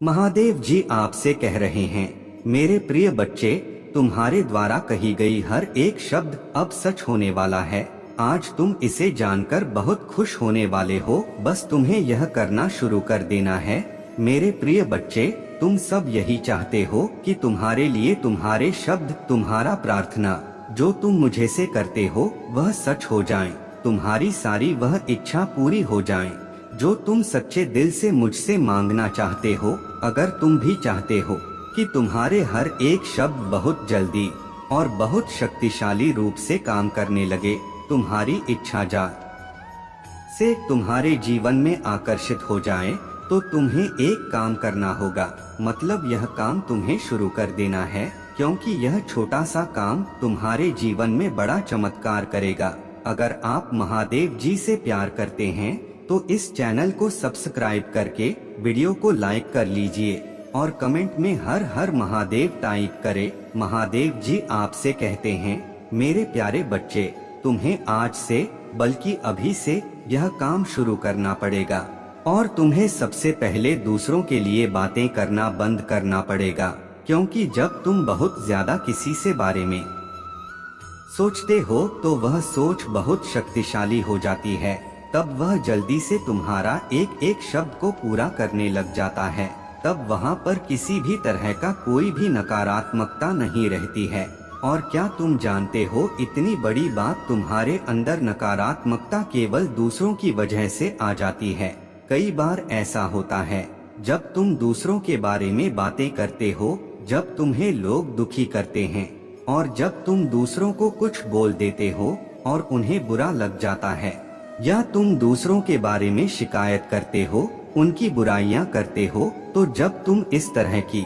महादेव जी आपसे कह रहे हैं, मेरे प्रिय बच्चे, तुम्हारे द्वारा कही गई हर एक शब्द अब सच होने वाला है। आज तुम इसे जानकर बहुत खुश होने वाले हो। बस तुम्हें यह करना शुरू कर देना है। मेरे प्रिय बच्चे, तुम सब यही चाहते हो कि तुम्हारे लिए तुम्हारे शब्द, तुम्हारा प्रार्थना जो तुम मुझे से करते हो वह सच हो जाए। तुम्हारी सारी वह इच्छा पूरी हो जाए जो तुम सच्चे दिल से मुझसे मांगना चाहते हो। अगर तुम भी चाहते हो कि तुम्हारे हर एक शब्द बहुत जल्दी और बहुत शक्तिशाली रूप से काम करने लगे, तुम्हारी इच्छा जा से तुम्हारे जीवन में आकर्षित हो जाए, तो तुम्हें एक काम करना होगा। मतलब यह काम तुम्हें शुरू कर देना है, क्योंकि यह छोटा सा काम तुम्हारे जीवन में बड़ा चमत्कार करेगा। अगर आप महादेव जी से प्यार करते हैं तो इस चैनल को सब्सक्राइब करके वीडियो को लाइक कर लीजिए और कमेंट में हर हर महादेव टाइप करें। महादेव जी आपसे कहते हैं, मेरे प्यारे बच्चे, तुम्हें आज से बल्कि अभी से यह काम शुरू करना पड़ेगा और तुम्हें सबसे पहले दूसरों के लिए बातें करना बंद करना पड़ेगा। क्योंकि जब तुम बहुत ज्यादा किसी से बारे में सोचते हो तो वह सोच बहुत शक्तिशाली हो जाती है। तब वह जल्दी से तुम्हारा एक एक शब्द को पूरा करने लग जाता है। तब वहाँ पर किसी भी तरह का कोई भी नकारात्मकता नहीं रहती है। और क्या तुम जानते हो, इतनी बड़ी बात, तुम्हारे अंदर नकारात्मकता केवल दूसरों की वजह से आ जाती है। कई बार ऐसा होता है, जब तुम दूसरों के बारे में बातें करते हो, जब तुम्हें लोग दुखी करते हैं और जब तुम दूसरों को कुछ बोल देते हो और उन्हें बुरा लग जाता है, या तुम दूसरों के बारे में शिकायत करते हो, उनकी बुराइयां करते हो, तो जब तुम इस तरह की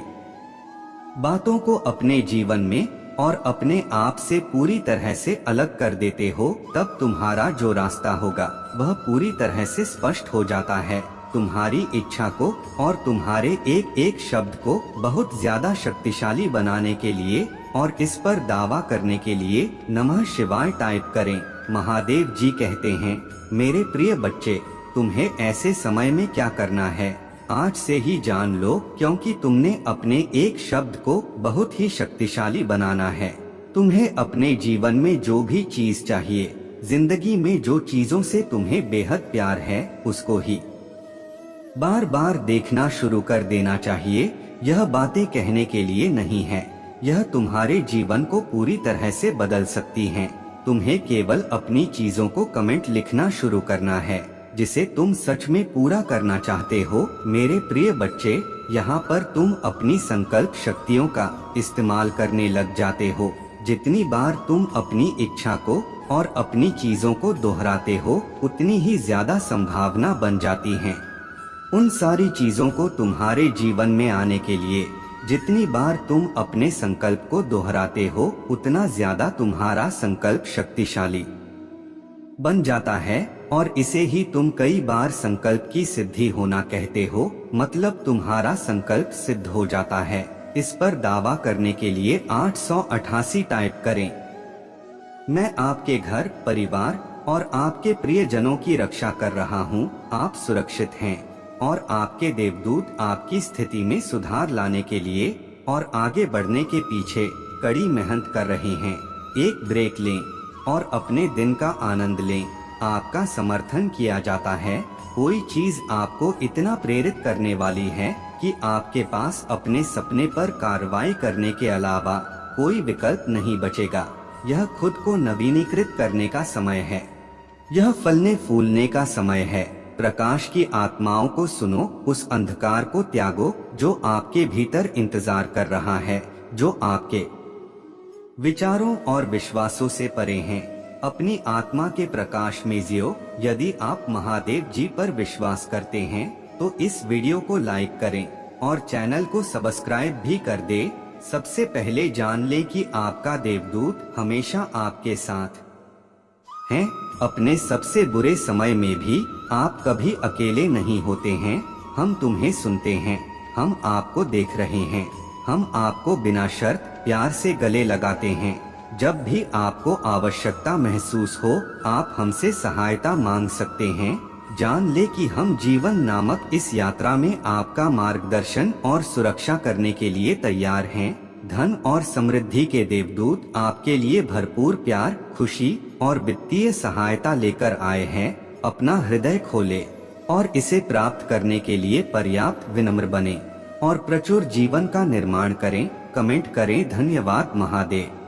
बातों को अपने जीवन में और अपने आप से पूरी तरह से अलग कर देते हो, तब तुम्हारा जो रास्ता होगा वह पूरी तरह से स्पष्ट हो जाता है। तुम्हारी इच्छा को और तुम्हारे एक एक शब्द को बहुत ज्यादा शक्तिशाली बनाने के लिए और इस पर दावा करने के लिए नमः शिवाय टाइप करें। महादेव जी कहते हैं, मेरे प्रिय बच्चे, तुम्हें ऐसे समय में क्या करना है आज से ही जान लो, क्योंकि तुमने अपने एक शब्द को बहुत ही शक्तिशाली बनाना है। तुम्हें अपने जीवन में जो भी चीज चाहिए, जिंदगी में जो चीजों से तुम्हें बेहद प्यार है, उसको ही बार बार देखना शुरू कर देना चाहिए। यह बातें कहने के लिए नहीं है, यह तुम्हारे जीवन को पूरी तरह से बदल सकती हैं। तुम्हें केवल अपनी चीजों को कमेंट लिखना शुरू करना है जिसे तुम सच में पूरा करना चाहते हो। मेरे प्रिय बच्चे, यहाँ पर तुम अपनी संकल्प शक्तियों का इस्तेमाल करने लग जाते हो। जितनी बार तुम अपनी इच्छा को और अपनी चीजों को दोहराते हो, उतनी ही ज्यादा संभावना बन जाती है उन सारी चीजों को तुम्हारे जीवन में आने के लिए। जितनी बार तुम अपने संकल्प को दोहराते हो, उतना ज्यादा तुम्हारा संकल्प शक्तिशाली बन जाता है और इसे ही तुम कई बार संकल्प की सिद्धि होना कहते हो। मतलब तुम्हारा संकल्प सिद्ध हो जाता है। इस पर दावा करने के लिए 888 टाइप करें। मैं आपके घर, परिवार और आपके प्रियजनों की रक्षा कर रहा हूँ। आप सुरक्षित हैं और आपके देवदूत आपकी स्थिति में सुधार लाने के लिए और आगे बढ़ने के पीछे कड़ी मेहनत कर रहे हैं। एक ब्रेक लें और अपने दिन का आनंद लें। आपका समर्थन किया जाता है। कोई चीज आपको इतना प्रेरित करने वाली है कि आपके पास अपने सपने पर कार्रवाई करने के अलावा कोई विकल्प नहीं बचेगा। यह खुद को नवीनीकृत करने का समय है। यह फलने फूलने का समय है। प्रकाश की आत्माओं को सुनो, उस अंधकार को त्यागो जो आपके भीतर इंतजार कर रहा है, जो आपके विचारों और विश्वासों से परे हैं। अपनी आत्मा के प्रकाश में जियो। यदि आप महादेव जी पर विश्वास करते हैं तो इस वीडियो को लाइक करें और चैनल को सब्सक्राइब भी कर दे। सबसे पहले जान लें कि आपका देवदूत हमेशा आपके साथ हैं। अपने सबसे बुरे समय में भी आप कभी अकेले नहीं होते हैं। हम तुम्हें सुनते हैं, हम आपको देख रहे हैं, हम आपको बिना शर्त प्यार से गले लगाते हैं। जब भी आपको आवश्यकता महसूस हो, आप हमसे सहायता मांग सकते हैं। जान ले कि हम जीवन नामक इस यात्रा में आपका मार्गदर्शन और सुरक्षा करने के लिए तैयार हैं। धन और समृद्धि के देवदूत आपके लिए भरपूर प्यार, खुशी और वित्तीय सहायता लेकर आए हैं। अपना हृदय खोले और इसे प्राप्त करने के लिए पर्याप्त विनम्र बने और प्रचुर जीवन का निर्माण करें। कमेंट करें, धन्यवाद महादेव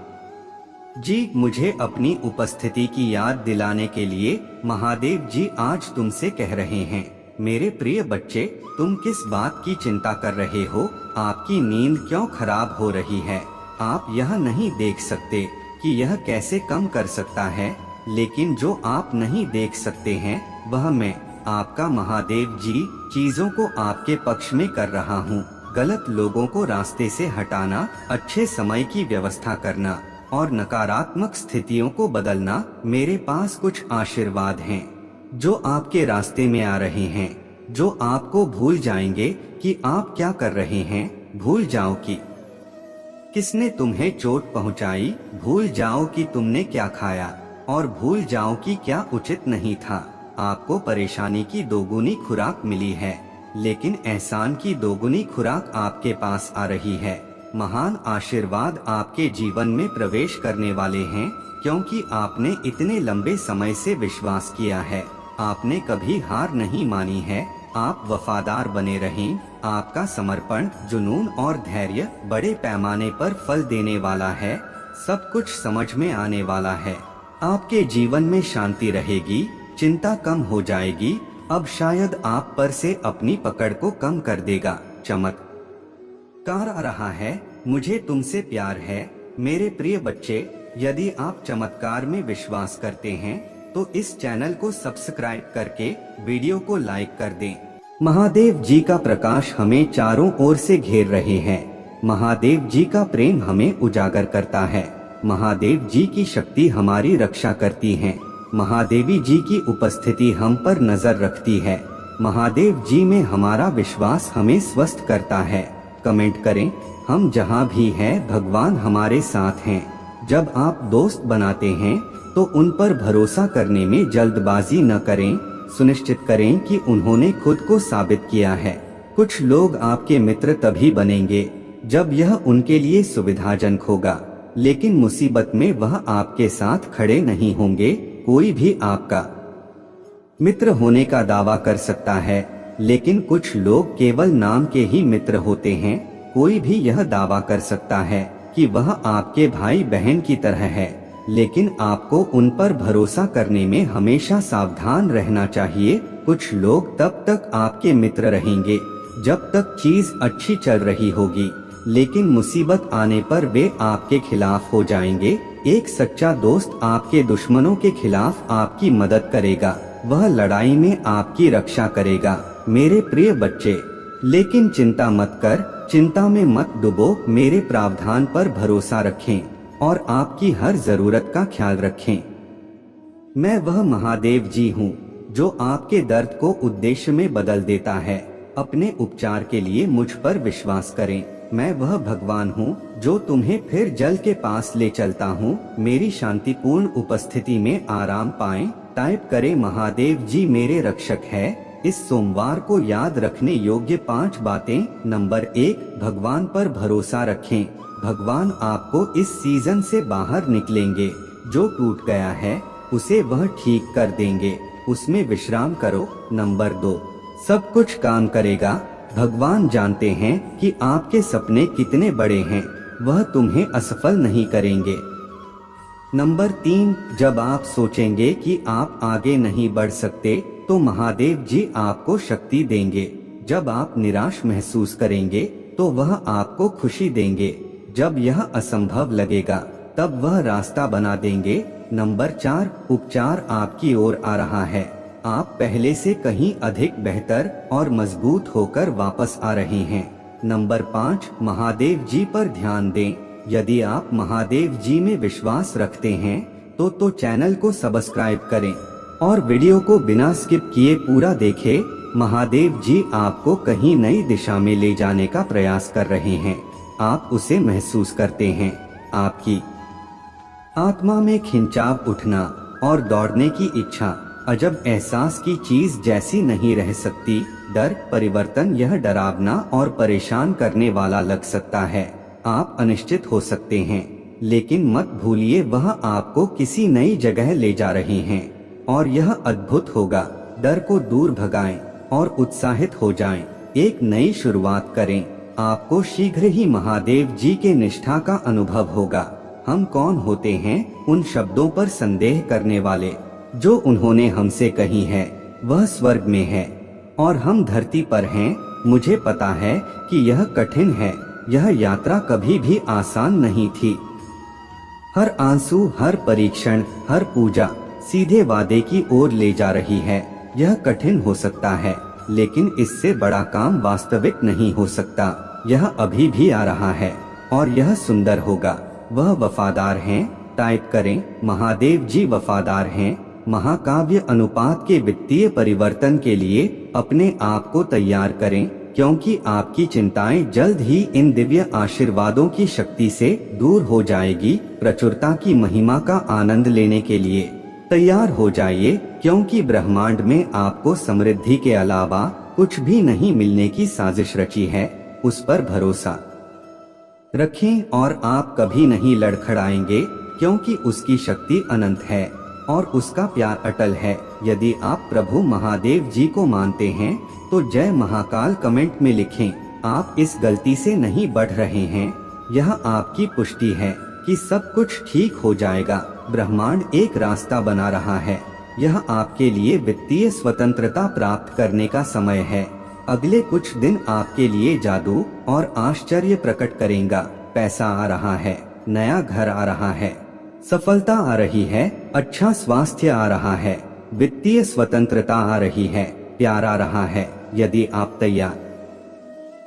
जी। मुझे अपनी उपस्थिति की याद दिलाने के लिए महादेव जी आज तुमसे कह रहे हैं, मेरे प्रिय बच्चे, तुम किस बात की चिंता कर रहे हो? आपकी नींद क्यों खराब हो रही है? आप यह नहीं देख सकते कि यह कैसे कम कर सकता है, लेकिन जो आप नहीं देख सकते हैं वह मैं, आपका महादेव जी, चीजों को आपके पक्ष में कर रहा हूँ। गलत लोगों को रास्ते से हटाना, अच्छे समय की व्यवस्था करना और नकारात्मक स्थितियों को बदलना। मेरे पास कुछ आशीर्वाद हैं जो आपके रास्ते में आ रहे हैं, जो आपको भूल जाएंगे कि आप क्या कर रहे हैं। भूल जाओ कि किसने तुम्हें चोट पहुंचाई, भूल जाओ कि तुमने क्या खाया और भूल जाओ कि क्या उचित नहीं था। आपको परेशानी की दोगुनी खुराक मिली है, लेकिन एहसान की दोगुनी खुराक आपके पास आ रही है। महान आशीर्वाद आपके जीवन में प्रवेश करने वाले हैं, क्योंकि आपने इतने लंबे समय से विश्वास किया है। आपने कभी हार नहीं मानी है। आप वफादार बने रहें। आपका समर्पण, जुनून और धैर्य बड़े पैमाने पर फल देने वाला है। सब कुछ समझ में आने वाला है। आपके जीवन में शांति रहेगी, चिंता कम हो जाएगी। अब शायद आप पर से अपनी पकड़ को कम कर देगा। चमत्कार आ रहा है। मुझे तुमसे प्यार है मेरे प्रिय बच्चे। यदि आप चमत्कार में विश्वास करते हैं तो इस चैनल को सब्सक्राइब करके वीडियो को लाइक कर दें। महादेव जी का प्रकाश हमें चारों ओर से घेर रहे हैं। महादेव जी का प्रेम हमें उजागर करता है। महादेव जी की शक्ति हमारी रक्षा करती है। महादेवी जी की उपस्थिति हम पर नजर रखती है। महादेव जी में हमारा विश्वास हमें स्वस्थ करता है। कमेंट करें, हम जहाँ भी हैं भगवान हमारे साथ हैं। जब आप दोस्त बनाते हैं तो उन पर भरोसा करने में जल्दबाजी न करें। सुनिश्चित करें कि उन्होंने खुद को साबित किया है। कुछ लोग आपके मित्र तभी बनेंगे जब यह उनके लिए सुविधाजनक होगा, लेकिन मुसीबत में वह आपके साथ खड़े नहीं होंगे। कोई भी आपका मित्र होने का दावा कर सकता है, लेकिन कुछ लोग केवल नाम के ही मित्र होते हैं। कोई भी यह दावा कर सकता है कि वह आपके भाई बहन की तरह है, लेकिन आपको उन पर भरोसा करने में हमेशा सावधान रहना चाहिए। कुछ लोग तब तक आपके मित्र रहेंगे जब तक चीज अच्छी चल रही होगी, लेकिन मुसीबत आने पर वे आपके खिलाफ हो जाएंगे। एक सच्चा दोस्त आपके दुश्मनों के खिलाफ आपकी मदद करेगा। वह लड़ाई में आपकी रक्षा करेगा मेरे प्रिय बच्चे। लेकिन चिंता मत कर, चिंता में मत डूबो। मेरे प्रावधान पर भरोसा रखें और आपकी हर जरूरत का ख्याल रखें। मैं वह महादेव जी हूँ जो आपके दर्द को उद्देश्य में बदल देता है। अपने उपचार के लिए मुझ पर विश्वास करें। मैं वह भगवान हूँ जो तुम्हें फिर जल के पास ले चलता हूँ। मेरी शांतिपूर्ण उपस्थिति में आराम पाएं। टाइप करें, महादेव जी मेरे रक्षक है। इस सोमवार को याद रखने योग्य 5 बातें। नंबर 1, भगवान पर भरोसा रखें। भगवान आपको इस सीजन से बाहर निकलेंगे। जो टूट गया है उसे वह ठीक कर देंगे। उसमें विश्राम करो। नंबर 2, सब कुछ काम करेगा। भगवान जानते हैं कि आपके सपने कितने बड़े हैं। वह तुम्हें असफल नहीं करेंगे। नंबर 3, जब आप सोचेंगे कि आप आगे नहीं बढ़ सकते तो महादेव जी आपको शक्ति देंगे। जब आप निराश महसूस करेंगे तो वह आपको खुशी देंगे। जब यह असंभव लगेगा तब वह रास्ता बना देंगे। नंबर 4, उपचार आपकी ओर आ रहा है। आप पहले से कहीं अधिक बेहतर और मजबूत होकर वापस आ रहे हैं। नंबर 5, महादेव जी पर ध्यान दें। यदि आप महादेव जी में विश्वास रखते हैं तो चैनल को सब्सक्राइब करें और वीडियो को बिना स्किप किए पूरा देखें। महादेव जी आपको कहीं नई दिशा में ले जाने का प्रयास कर रहे हैं। आप उसे महसूस करते हैं। आपकी आत्मा में खिंचाव उठना और दौड़ने की इच्छा। अजब एहसास की चीज जैसी नहीं रह सकती। डर, परिवर्तन, यह डरावना और परेशान करने वाला लग सकता है। आप अनिश्चित हो सकते हैं, लेकिन मत भूलिए वह आपको किसी नई जगह ले जा रही हैं और यह अद्भुत होगा। डर को दूर भगाएं और उत्साहित हो जाएं। एक नई शुरुआत करें। आपको शीघ्र ही महादेव जी के निष्ठा का अनुभव होगा। हम कौन होते हैं? उन शब्दों पर संदेह करने वाले जो उन्होंने हमसे कही है। वह स्वर्ग में है और हम धरती पर हैं। मुझे पता है कि यह कठिन है। यह यात्रा कभी भी आसान नहीं थी। हर आंसू, हर परीक्षण, हर पूजा सीधे वादे की ओर ले जा रही है। यह कठिन हो सकता है, लेकिन इससे बड़ा काम वास्तविक नहीं हो सकता। यह अभी भी आ रहा है और यह सुंदर होगा। वह वफादार हैं। टाइप करें, महादेव जी वफादार हैं। महाकाव्य अनुपात के वित्तीय परिवर्तन के लिए अपने आप को तैयार करें, क्योंकि आपकी चिंताएं जल्द ही इन दिव्य आशीर्वादों की शक्ति से दूर हो जाएगी। प्रचुरता की महिमा का आनंद लेने के लिए तैयार हो जाइए, क्योंकि ब्रह्मांड में आपको समृद्धि के अलावा कुछ भी नहीं मिलने की साजिश रची है। उस पर भरोसा रखें और आप कभी नहीं लड़खड़ाएंगे, क्योंकि उसकी शक्ति अनंत है और उसका प्यार अटल है। यदि आप प्रभु महादेव जी को मानते हैं तो जय महाकाल कमेंट में लिखें। आप इस गलती से नहीं बढ़ रहे हैं। यह आपकी पुष्टि है कि सब कुछ ठीक हो जाएगा। ब्रह्मांड एक रास्ता बना रहा है। यह आपके लिए वित्तीय स्वतंत्रता प्राप्त करने का समय है। अगले कुछ दिन आपके लिए जादू और आश्चर्य प्रकट करेगा। पैसा आ रहा है, नया घर आ रहा है, सफलता आ रही है, अच्छा स्वास्थ्य आ रहा है, वित्तीय स्वतंत्रता आ रही है, प्यार आ रहा है। यदि आप तैयार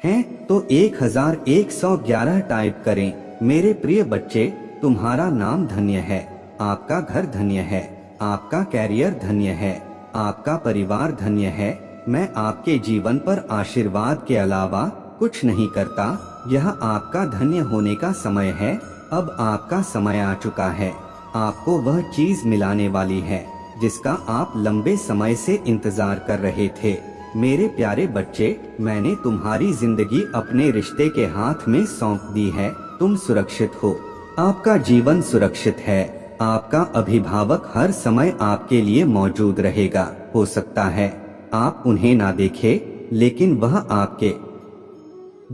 हैं तो 1111 टाइप करें। मेरे प्रिय बच्चे, तुम्हारा नाम धन्य है, आपका घर धन्य है, आपका कैरियर धन्य है, आपका परिवार धन्य है। मैं आपके जीवन पर आशीर्वाद के अलावा कुछ नहीं करता। यह आपका धन्य होने का समय है। अब आपका समय आ चुका है। आपको वह चीज मिलाने वाली है जिसका आप लंबे समय से इंतजार कर रहे थे। मेरे प्यारे बच्चे, मैंने तुम्हारी जिंदगी अपने रिश्ते के हाथ में सौंप दी है। तुम सुरक्षित हो। आपका जीवन सुरक्षित है। आपका अभिभावक हर समय आपके लिए मौजूद रहेगा। हो सकता है आप उन्हें ना देखें, लेकिन वह आपके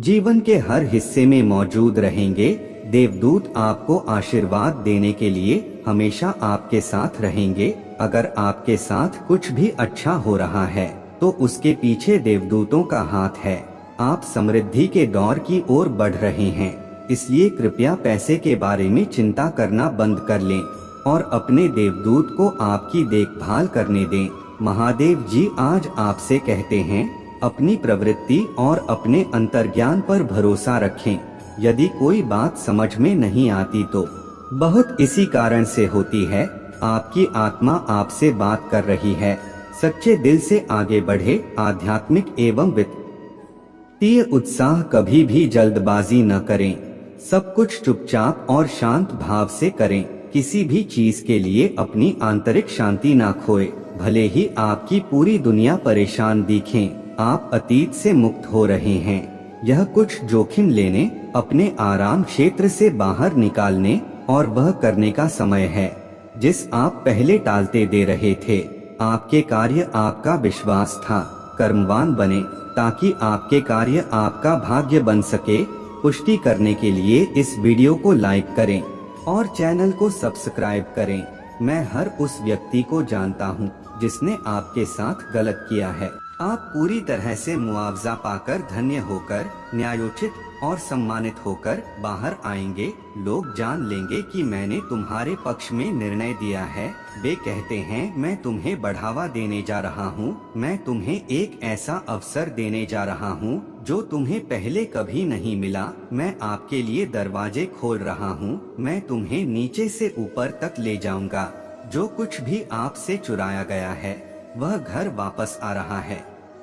जीवन के हर हिस्से में मौजूद रहेंगे। देवदूत आपको आशीर्वाद देने के लिए हमेशा आपके साथ रहेंगे। अगर आपके साथ कुछ भी अच्छा हो रहा है तो उसके पीछे देवदूतों का हाथ है। आप समृद्धि के दौर की ओर बढ़ रहे हैं, इसलिए कृपया पैसे के बारे में चिंता करना बंद कर लें और अपने देवदूत को आपकी देखभाल करने दें। महादेव जी आज आपसे कहते हैं, अपनी प्रवृत्ति और अपने अंतर्ज्ञान पर भरोसा रखें। यदि कोई बात समझ में नहीं आती तो बहुत इसी कारण से होती है। आपकी आत्मा आपसे बात कर रही है। सच्चे दिल से आगे बढ़े। आध्यात्मिक एवं वित्तीय उत्साह कभी भी जल्दबाजी न करें। सब कुछ चुपचाप और शांत भाव से करें। किसी भी चीज के लिए अपनी आंतरिक शांति ना खोए। भले ही आपकी पूरी दुनिया परेशान दिखे, आप अतीत से मुक्त हो रहे हैं। यह कुछ जोखिम लेने, अपने आराम क्षेत्र से बाहर निकालने और वह करने का समय है जिस आप पहले टालते दे रहे थे। आपके कार्य आपका विश्वास था। कर्मवान बने ताकि आपके कार्य आपका भाग्य बन सके। पुष्टि करने के लिए इस वीडियो को लाइक करें और चैनल को सब्सक्राइब करें। मैं हर उस व्यक्ति को जानता हूं जिसने आपके साथ गलत किया है। आप पूरी तरह से मुआवजा पाकर धन्य होकर, न्यायोचित और सम्मानित होकर बाहर आएंगे। लोग जान लेंगे कि मैंने तुम्हारे पक्ष में निर्णय दिया है। वे कहते हैं, मैं तुम्हें बढ़ावा देने जा रहा हूँ। मैं तुम्हें एक ऐसा अवसर देने जा रहा हूँ जो तुम्हें पहले कभी नहीं मिला। मैं आपके लिए दरवाजे खोल रहा हूँ। मैं तुम्हें नीचे से ऊपर तक ले जाऊंगा। जो कुछ भी आपसे चुराया गया है वह घर वापस आ रहा है।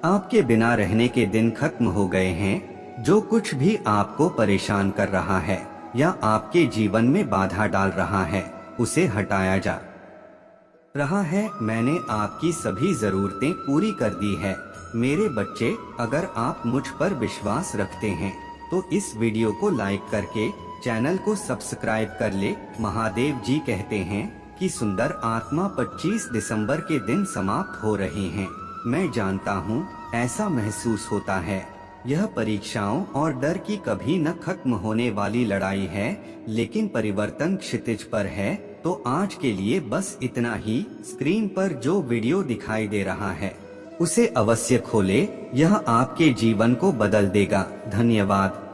आपके बिना रहने के दिन खत्म हो गए हैं। जो कुछ भी आपको परेशान कर रहा है या आपके जीवन में बाधा डाल रहा है, उसे हटाया जा रहा है। मैंने आपकी सभी जरूरतें पूरी कर दी है। मेरे बच्चे, अगर आप मुझ पर विश्वास रखते हैं तो इस वीडियो को लाइक करके चैनल को सब्सक्राइब कर ले। महादेव जी कहते हैं कि सुंदर आत्मा 25 दिसंबर के दिन समाप्त हो रही हैं। मैं जानता हूँ ऐसा महसूस होता है। यह परीक्षाओं और डर की कभी न खत्म होने वाली लड़ाई है, लेकिन परिवर्तन क्षितिज पर है। तो आज के लिए बस इतना ही। स्क्रीन पर जो वीडियो दिखाई दे रहा है उसे अवश्य खोले, यह आपके जीवन को बदल देगा। धन्यवाद।